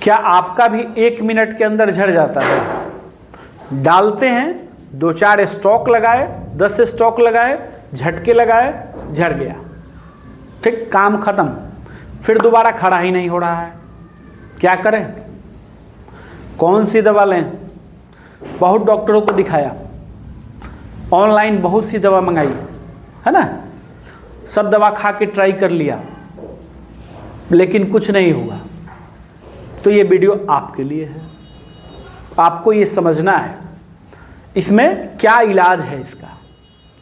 क्या आपका भी 1 मिनट के अंदर झड़ जाता है? डालते हैं, 2-4 स्टॉक लगाए, 10 स्टॉक लगाए, झटके लगाए, झड़ गया, ठीक, काम खत्म। फिर दोबारा खड़ा ही नहीं हो रहा है, क्या करें? कौन सी दवा लें? बहुत डॉक्टरों को दिखाया, ऑनलाइन बहुत सी दवा मंगाई है ना, सब दवा खा के ट्राई कर लिया, लेकिन कुछ नहीं हुआ। तो ये वीडियो आपके लिए है, आपको ये समझना है इसमें क्या इलाज है इसका।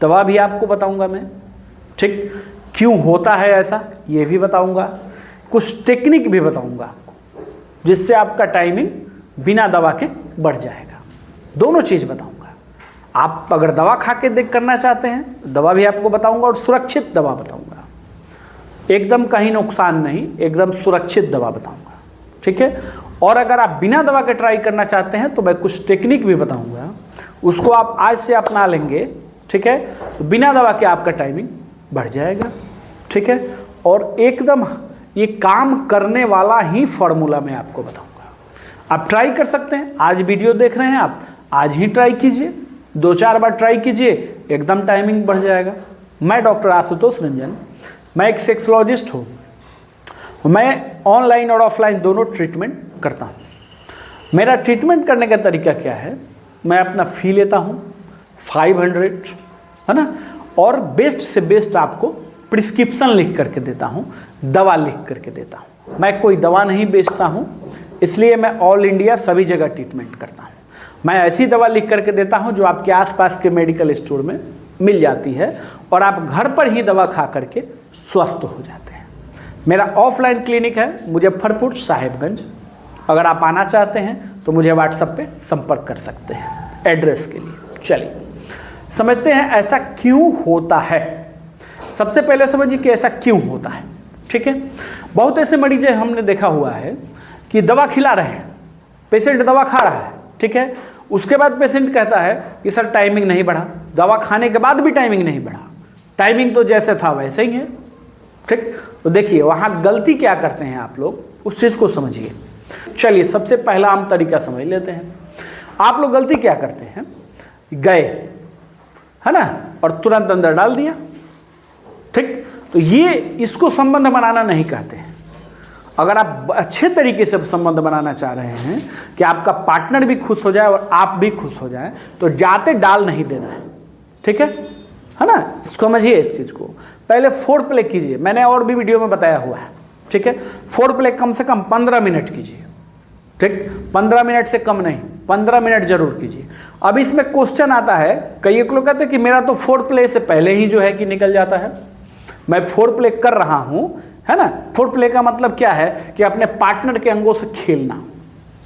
दवा भी आपको बताऊंगा मैं, ठीक, क्यों होता है ऐसा ये भी बताऊंगा, कुछ टेक्निक भी बताऊंगा जिससे आपका टाइमिंग बिना दवा के बढ़ जाएगा। दोनों चीज़ बताऊंगा। आप अगर दवा खा के देख करना चाहते हैं, दवा भी आपको बताऊंगा और सुरक्षित दवा बताऊंगा, एकदम कहीं नुकसान नहीं, एकदम सुरक्षित दवा बताऊंगा, ठीक है। और अगर आप बिना दवा के ट्राई करना चाहते हैं तो मैं कुछ टेक्निक भी बताऊंगा, उसको आप आज से अपना लेंगे, ठीक है, तो बिना दवा के आपका टाइमिंग बढ़ जाएगा, ठीक है। और एकदम ये काम करने वाला ही फॉर्मूला मैं आपको बताऊंगा। आप ट्राई कर सकते हैं, आज वीडियो देख रहे हैं आप, आज ही ट्राई कीजिए, 2-4 बार ट्राई कीजिए, एकदम टाइमिंग बढ़ जाएगा। मैं डॉक्टर आशुतोष रंजन, मैं एक सेक्सोलॉजिस्ट हूँ। मैं ऑनलाइन और ऑफलाइन दोनों ट्रीटमेंट करता हूँ। मेरा ट्रीटमेंट करने का तरीका क्या है, मैं अपना फ़ी लेता हूँ 500, है ना, और बेस्ट से बेस्ट आपको प्रिस्क्रिप्शन लिख करके देता हूँ, दवा लिख करके देता हूँ। मैं कोई दवा नहीं बेचता हूँ, इसलिए मैं ऑल इंडिया सभी जगह ट्रीटमेंट करता हूँ। मैं ऐसी दवा लिख करके देता हूँ जो आपके आसपास के मेडिकल स्टोर में मिल जाती है और आप घर पर ही दवा खा करके स्वस्थ हो जाते हैं। मेरा ऑफलाइन क्लिनिक है मुजफ्फरपुर साहिबगंज। अगर आप आना चाहते हैं तो मुझे व्हाट्सएप पे संपर्क कर सकते हैं एड्रेस के लिए। चलिए समझते हैं ऐसा क्यों होता है। सबसे पहले समझिए कि ऐसा क्यों होता है, ठीक है। बहुत ऐसे मरीज हमने देखा हुआ है कि दवा खिला रहे हैं, पेशेंट दवा खा रहा है, ठीक है, उसके बाद पेशेंट कहता है कि सर टाइमिंग नहीं बढ़ा, दवा खाने के बाद भी टाइमिंग नहीं बढ़ा, टाइमिंग तो जैसे था वैसे ही है, ठीक। तो देखिए वहाँ गलती क्या करते हैं आप लोग, उस चीज़ को समझिए। चलिए सबसे पहला आम तरीका समझ लेते हैं। आप लोग गलती क्या करते हैं, गए, है ना, और तुरंत अंदर डाल दिया, ठीक। तो ये इसको संबंध बनाना नहीं कहते हैं। अगर आप अच्छे तरीके से संबंध बनाना चाह रहे हैं कि आपका पार्टनर भी खुश हो जाए और आप भी खुश हो जाए, तो जाते डाल नहीं देना है, ठीक है ना। समझिए इस चीज़ को। पहले फोर प्ले कीजिए, मैंने और भी वीडियो में बताया हुआ है, ठीक है। फोर प्ले कम से कम 15 मिनट कीजिए, ठीक, 15 मिनट से कम नहीं, 15 मिनट जरूर कीजिए। अब इसमें क्वेश्चन आता है, कई लोग कहते हैं कि मेरा तो फोर प्ले से पहले ही जो है कि निकल जाता है, मैं फोर प्ले कर रहा हूँ, है ना। फोर प्ले का मतलब क्या है कि अपने पार्टनर के अंगों से खेलना,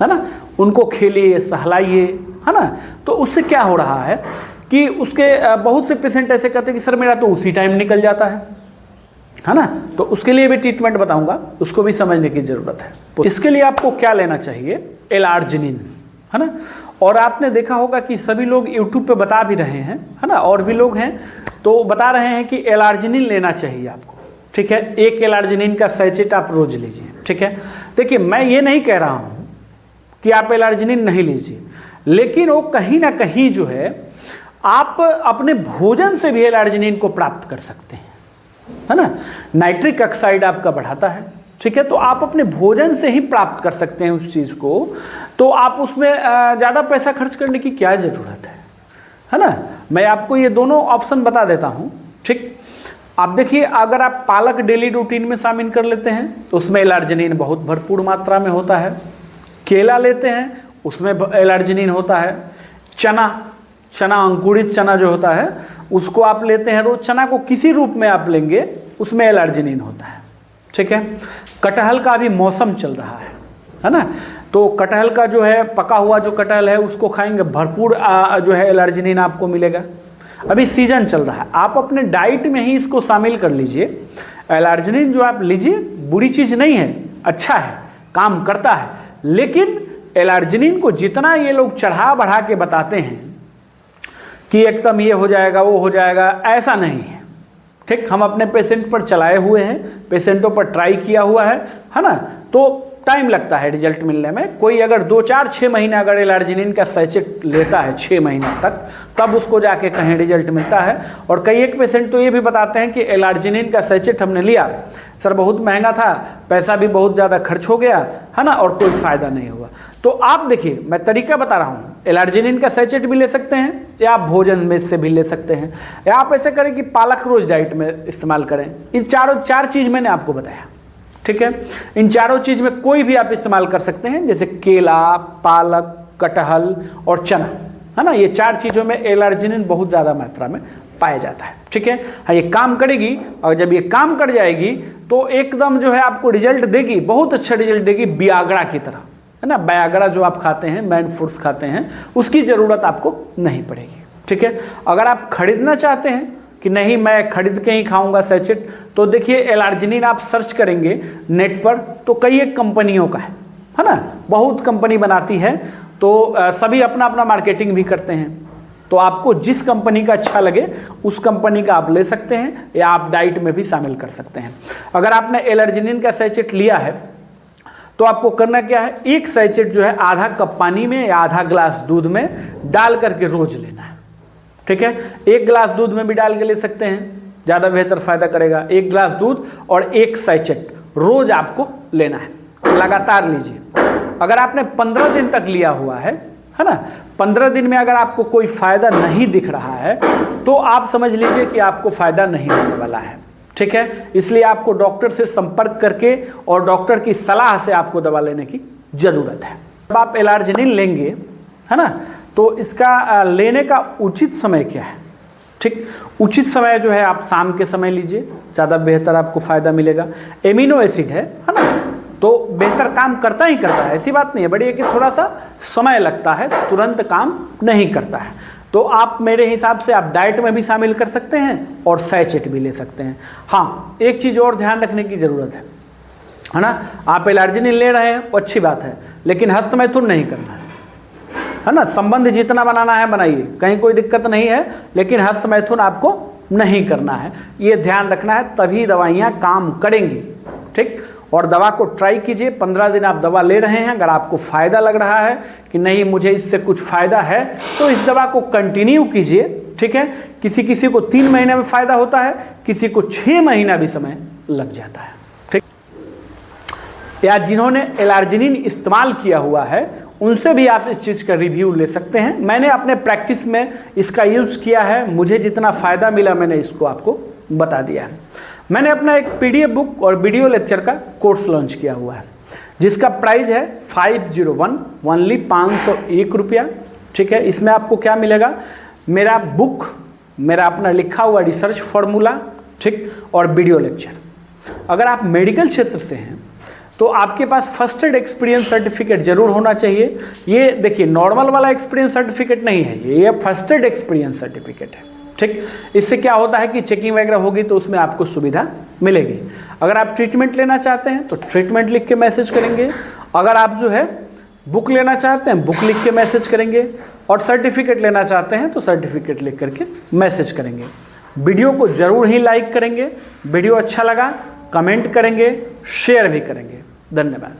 है ना, उनको खेलिए, सहलाइए, है ना। तो उससे क्या हो रहा है कि उसके बहुत से पेशेंट ऐसे कहते हैं कि सर मेरा तो उसी टाइम निकल जाता है ना। तो उसके लिए भी ट्रीटमेंट बताऊंगा, उसको भी समझने की ज़रूरत है। तो इसके लिए आपको क्या लेना चाहिए, एलार्जिनिन, है ना। और आपने देखा होगा कि सभी लोग यूट्यूब पे बता भी रहे हैं, है ना, और भी लोग हैं तो बता रहे हैं कि एलार्जिनिन लेना चाहिए आपको, ठीक है। एक एलार्जिनिन का सैचेट आप रोज लीजिए, ठीक है। देखिए मैं ये नहीं कह रहा हूँ कि आप एलार्जिनिन नहीं लीजिए, लेकिन वो कहीं ना कहीं जो है आप अपने भोजन से भी एलार्जिनिन को प्राप्त कर सकते हैं, है ना। नाइट्रिक ऑक्साइड आपका बढ़ाता है, ठीक है, तो आप अपने भोजन से ही प्राप्त कर सकते हैं उस चीज़ को। तो आप उसमें ज़्यादा पैसा खर्च करने की क्या ज़रूरत है ना। मैं आपको ये दोनों ऑप्शन बता देता हूँ, ठीक। आप देखिए अगर आप पालक डेली रूटीन में शामिल कर लेते हैं तो उसमें एलार्जिनिन बहुत भरपूर मात्रा में होता है। केला लेते हैं उसमें एलार्जिनिन होता है। चना अंकुरित चना जो होता है उसको आप लेते हैं रोज, चना को किसी रूप में आप लेंगे उसमें एलार्जिनिन होता है, ठीक है। कटहल का भी मौसम चल रहा है ना, तो कटहल का जो है पका हुआ जो कटहल है उसको खाएंगे, भरपूर जो है एलार्जिनिन आपको मिलेगा। अभी सीजन चल रहा है, आप अपने डाइट में ही इसको शामिल कर लीजिए। एलार्जिनिन जो आप लीजिए बुरी चीज़ नहीं है, अच्छा है, काम करता है, लेकिन एलार्जिनिन को जितना ये लोग चढ़ा बढ़ा के बताते हैं कि एकदम ये हो जाएगा वो हो जाएगा, ऐसा नहीं है, ठीक। हम अपने पेशेंट पर चलाए हुए हैं, पेशेंटों पर ट्राई किया हुआ है ना। तो टाइम लगता है रिजल्ट मिलने में। कोई अगर 2-4-6 महीने अगर एलार्जिनिन का सैचेट लेता है 6 महीने तक, तब उसको जाके कहीं रिजल्ट मिलता है। और कई एक पेशेंट तो ये भी बताते हैं कि एलार्जिनिन का सैचेट हमने लिया सर, बहुत महंगा था, पैसा भी बहुत ज़्यादा खर्च हो गया है ना, और कोई फ़ायदा नहीं हुआ। तो आप देखिए, मैं तरीका बता रहा हूँ, एलार्जिनिन का सैचेट भी ले सकते हैं या आप भोजन में से भी ले सकते हैं, या आप ऐसे करें कि पालक रोज डाइट में इस्तेमाल करें। इन चार चीज़ मैंने आपको बताया, ठीक है। इन चारों चीज़ में कोई भी आप इस्तेमाल कर सकते हैं, जैसे केला, पालक, कटहल और चना, है ना। ये 4 चीज़ों में एलार्जिनिन बहुत ज़्यादा मात्रा में पाया जाता है, ठीक है। हाँ, ये काम करेगी, और जब ये काम कर जाएगी तो एकदम जो है आपको रिजल्ट देगी, बहुत अच्छा रिजल्ट देगी, वियाग्रा की तरह, है ना। वियाग्रा जो आप खाते हैं, मैन फूड्स खाते हैं, उसकी ज़रूरत आपको नहीं पड़ेगी, ठीक है। अगर आप खरीदना चाहते हैं कि नहीं मैं खरीद के ही खाऊंगा सैचेट, तो देखिए एलार्जिनिन आप सर्च करेंगे नेट पर तो कई एक कंपनियों का है ना, बहुत कंपनी बनाती है, तो सभी अपना अपना मार्केटिंग भी करते हैं। तो आपको जिस कंपनी का अच्छा लगे उस कंपनी का आप ले सकते हैं, या आप डाइट में भी शामिल कर सकते हैं। अगर आपने एलार्जिनिन का सैचेट लिया है तो आपको करना क्या है, एक सैचेट जो है आधा कप पानी में या आधा ग्लास दूध में डाल करके रोज लेना है, ठीक है। 1 गिलास दूध में भी डाल के ले सकते हैं, ज़्यादा बेहतर फायदा करेगा। 1 गिलास दूध और 1 सैचेट रोज आपको लेना है, लगातार लीजिए। अगर आपने 15 दिन तक लिया हुआ है ना, 15 दिन में अगर आपको कोई फायदा नहीं दिख रहा है तो आप समझ लीजिए कि आपको फायदा नहीं होने वाला है, ठीक है। इसलिए आपको डॉक्टर से संपर्क करके और डॉक्टर की सलाह से आपको दवा लेने की जरूरत है। जब आप एलार्जिनिन लेंगे, है ना, तो इसका लेने का उचित समय क्या है, ठीक। उचित समय जो है आप शाम के समय लीजिए, ज़्यादा बेहतर आपको फ़ायदा मिलेगा। एमिनो एसिड है ना, तो बेहतर काम करता ही करता है, ऐसी बात नहीं है, बड़ी है कि थोड़ा सा समय लगता है, तुरंत काम नहीं करता है। तो आप मेरे हिसाब से आप डाइट में भी शामिल कर सकते हैं और सैचेट भी ले सकते हैं। हाँ, एक चीज़ और ध्यान रखने की ज़रूरत है ना, आप एलार्जिनिन ले रहे हैं अच्छी बात है, लेकिन हस्तमैथुन नहीं करना है ना। संबंध जितना बनाना है बनाइए, कहीं कोई दिक्कत नहीं है, लेकिन हस्तमैथुन आपको नहीं करना है, ये ध्यान रखना है, तभी दवाइयाँ काम करेंगी, ठीक। और दवा को ट्राई कीजिए, 15 दिन आप दवा ले रहे हैं, अगर आपको फ़ायदा लग रहा है कि नहीं मुझे इससे कुछ फ़ायदा है, तो इस दवा को कंटिन्यू कीजिए, ठीक है। किसी को 3 महीने में फ़ायदा होता है, किसी को 6 महीना भी समय लग जाता है, ठीक। या जिन्होंने एलार्जिनिन इस्तेमाल किया हुआ है उनसे भी आप इस चीज़ का रिव्यू ले सकते हैं। मैंने अपने प्रैक्टिस में इसका यूज़ किया है, मुझे जितना फ़ायदा मिला मैंने इसको आपको बता दिया है। मैंने अपना एक PDF बुक और वीडियो लेक्चर का कोर्स लॉन्च किया हुआ है, जिसका प्राइस है 501 ओनली 501 रुपया, ठीक है। इसमें आपको क्या मिलेगा, मेरा बुक, मेरा अपना लिखा हुआ रिसर्च फॉर्मूला, ठीक, और वीडियो लेक्चर। अगर आप मेडिकल क्षेत्र से हैं तो आपके पास फर्स्ट एड एक्सपीरियंस सर्टिफिकेट जरूर होना चाहिए। ये देखिए नॉर्मल वाला एक्सपीरियंस सर्टिफिकेट नहीं है, ये फर्स्ट एड एक्सपीरियंस सर्टिफिकेट है, ठीक। इससे क्या होता है कि चेकिंग वगैरह होगी तो उसमें आपको सुविधा मिलेगी। अगर आप ट्रीटमेंट लेना चाहते हैं तो ट्रीटमेंट लिख के मैसेज करेंगे, अगर आप जो है बुक लेना चाहते हैं बुक लिख के मैसेज करेंगे, और सर्टिफिकेट लेना चाहते हैं तो सर्टिफिकेट लिख करके मैसेज करेंगे। वीडियो को जरूर ही लाइक करेंगे, वीडियो अच्छा लगा कमेंट करेंगे, शेयर भी करेंगे। धन्यवाद।